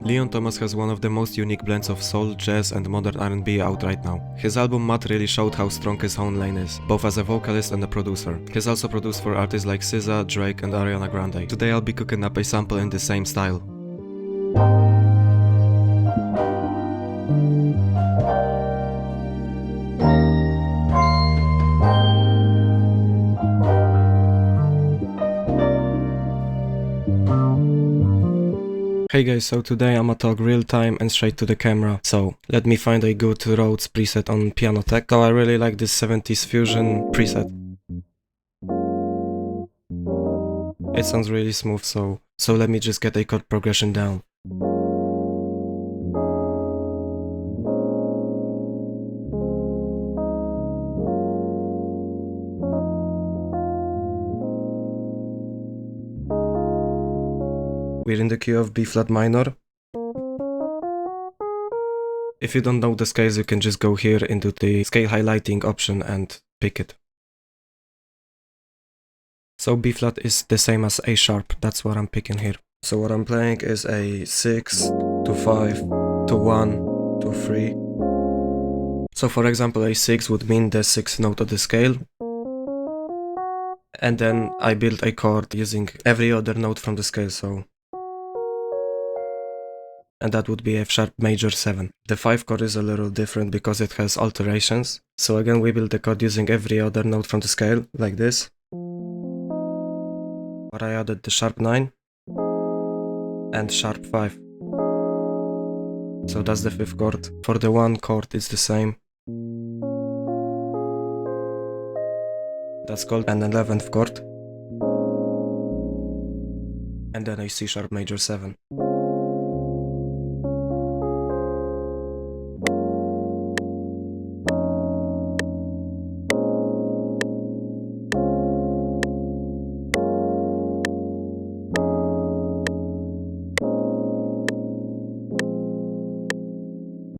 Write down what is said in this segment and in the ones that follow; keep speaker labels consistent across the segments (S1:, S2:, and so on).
S1: Leon Thomas has one of the most unique blends of soul, jazz and modern R&B out right now. His album Mud really showed how strong his own lane is, both as a vocalist and a producer. He's also produced for artists like SZA, Drake and Ariana Grande. Today I'll be cooking up a sample in the same style. Hey guys, so today I'ma talk real time and straight to the camera. So let me find a good Rhodes preset on Piano Tech. So I really like this 70s fusion preset. It sounds really smooth, so let me just get a chord progression down. We're in the key of B flat minor. If you don't know the scales, you can just go here into the scale highlighting option and pick it. So B flat is the same as A sharp, that's what I'm picking here. So what I'm playing is a 6 to 5 to 1 to 3. So for example, a 6 would mean the 6th note of the scale. And then I build a chord using every other note from the scale, so. And that would be F sharp major 7. The 5 chord is a little different because it has alterations. So again we build the chord using every other note from the scale, like this. But I added the sharp 9 and sharp 5. So that's the 5th chord. For the 1 chord it's the same. That's called an 11th chord. And then a C sharp major 7.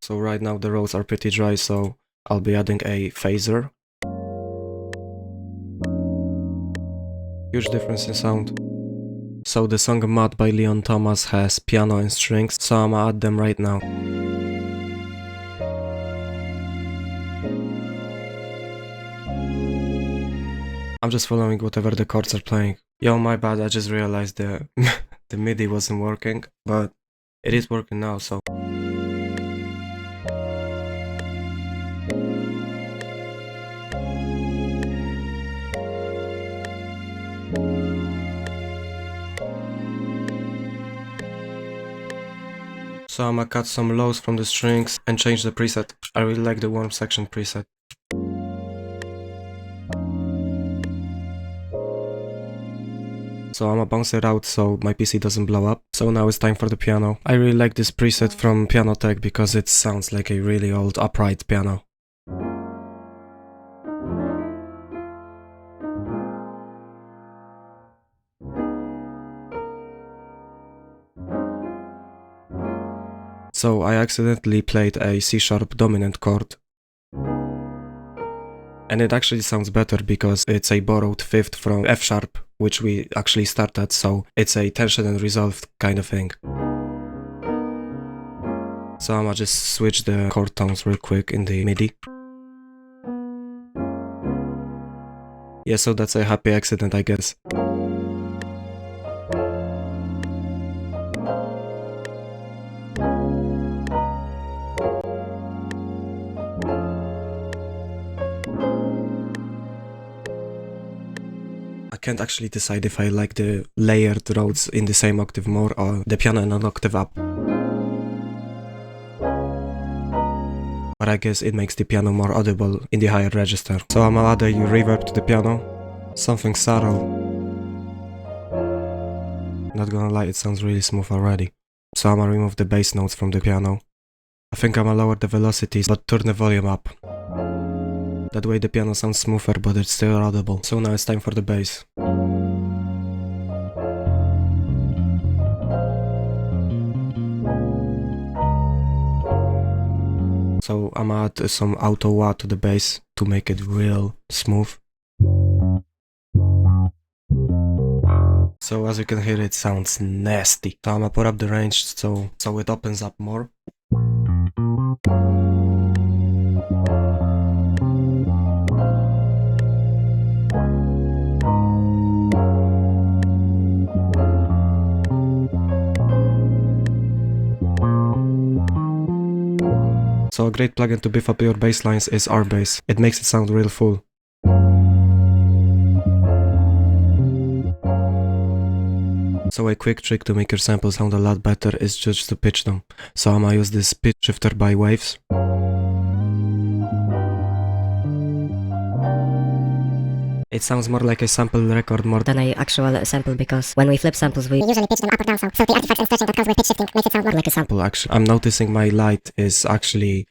S1: So right now the roads are pretty dry, so I'll be adding a phaser. Huge difference in sound. So the song Mud by Leon Thomas has piano and strings, so I'ma add them right now. I'm just following whatever the chords are playing. Yo, my bad, I just realized the MIDI wasn't working, but it is working now, so. So I'ma cut some lows from the strings and change the preset. I really like the warm section preset. So I'ma bounce it out so my PC doesn't blow up. So now it's time for the piano. I really like this preset from Piano Tech because it sounds like a really old upright piano. So I accidentally played a C sharp dominant chord. And it actually sounds better because it's a borrowed 5th from F sharp, which we actually start at, so it's a tension and resolved kind of thing. So I'ma just switch the chord tones real quick in the MIDI. Yeah, so that's a happy accident, I guess. I can't actually decide if I like the layered Rhodes in the same octave more or the piano in an octave up. But I guess it makes the piano more audible in the higher register. So I'ma add a reverb to the piano, something subtle. Not gonna lie, it sounds really smooth already. So I'ma remove the bass notes from the piano. I think I'ma lower the velocities but turn the volume up. That way the piano sounds smoother, but it's still audible. So now it's time for the bass. So I'ma add some auto wah to the bass to make it real smooth. So as you can hear, it sounds nasty. So I'm gonna put up the range so it opens up more. So a great plugin to beef up your bass lines is R-Bass. It makes it sound real full. So a quick trick to make your samples sound a lot better is just to pitch them. So I'm gonna use this pitch shifter by Waves. It sounds more like a sample record more
S2: than a actual sample, because when we flip samples we usually pitch them up or down, so the artifacts and stretching that comes with pitch shifting makes it sound more like a sample.
S1: Actually, I'm noticing my light is actually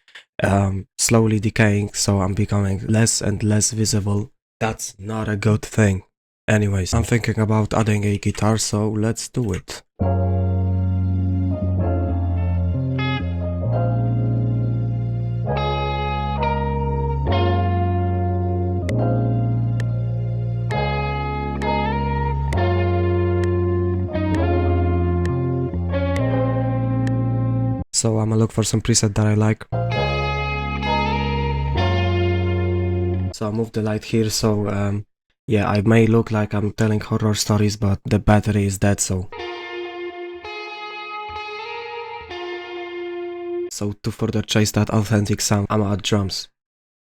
S1: slowly decaying, so I'm becoming less and less visible. That's not a good thing. Anyways, I'm thinking about adding a guitar, so let's do it. So I'm gonna look for some preset that I like. So I'll move the light here, so yeah, I may look like I'm telling horror stories, but the battery is dead, so to further chase that authentic sound, I'm gonna add drums.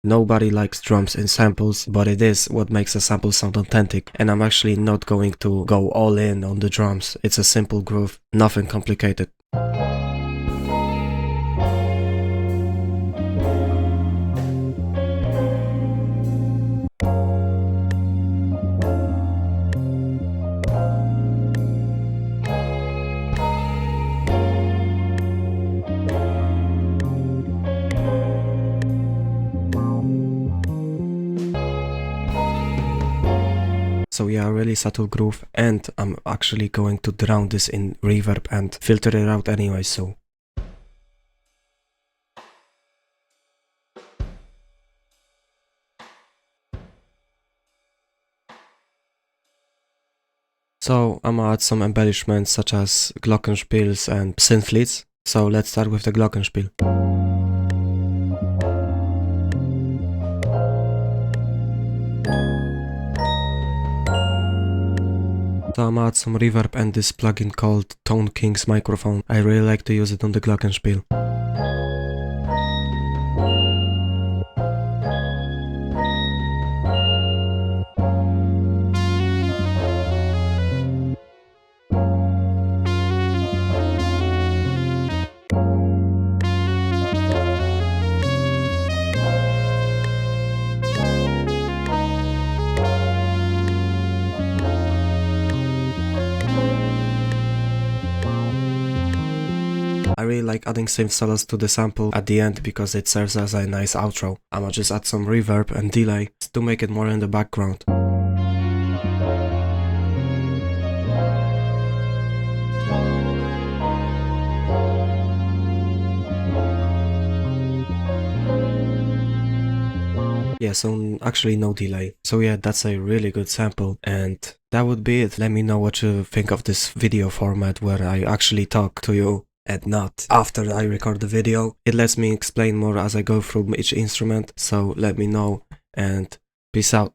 S1: Nobody likes drums in samples, but it is what makes a sample sound authentic, and I'm actually not going to go all in on the drums. It's a simple groove, nothing complicated. So yeah, a really subtle groove, and I'm actually going to drown this in reverb and filter it out anyway, so. So I'm gonna add some embellishments such as glockenspiels and synth leads. So let's start with the glockenspiel. So I'm gonna add some reverb and this plugin called Tone King's microphone. I really like to use it on the glockenspiel. I really like adding synth solos to the sample at the end because it serves as a nice outro. I'ma just add some reverb and delay to make it more in the background. Yeah, so actually no delay. So yeah, that's a really good sample, and that would be it. Let me know what you think of this video format where I actually talk to you and not after I record the video. It lets me explain more as I go through each instrument, so let me know and peace out.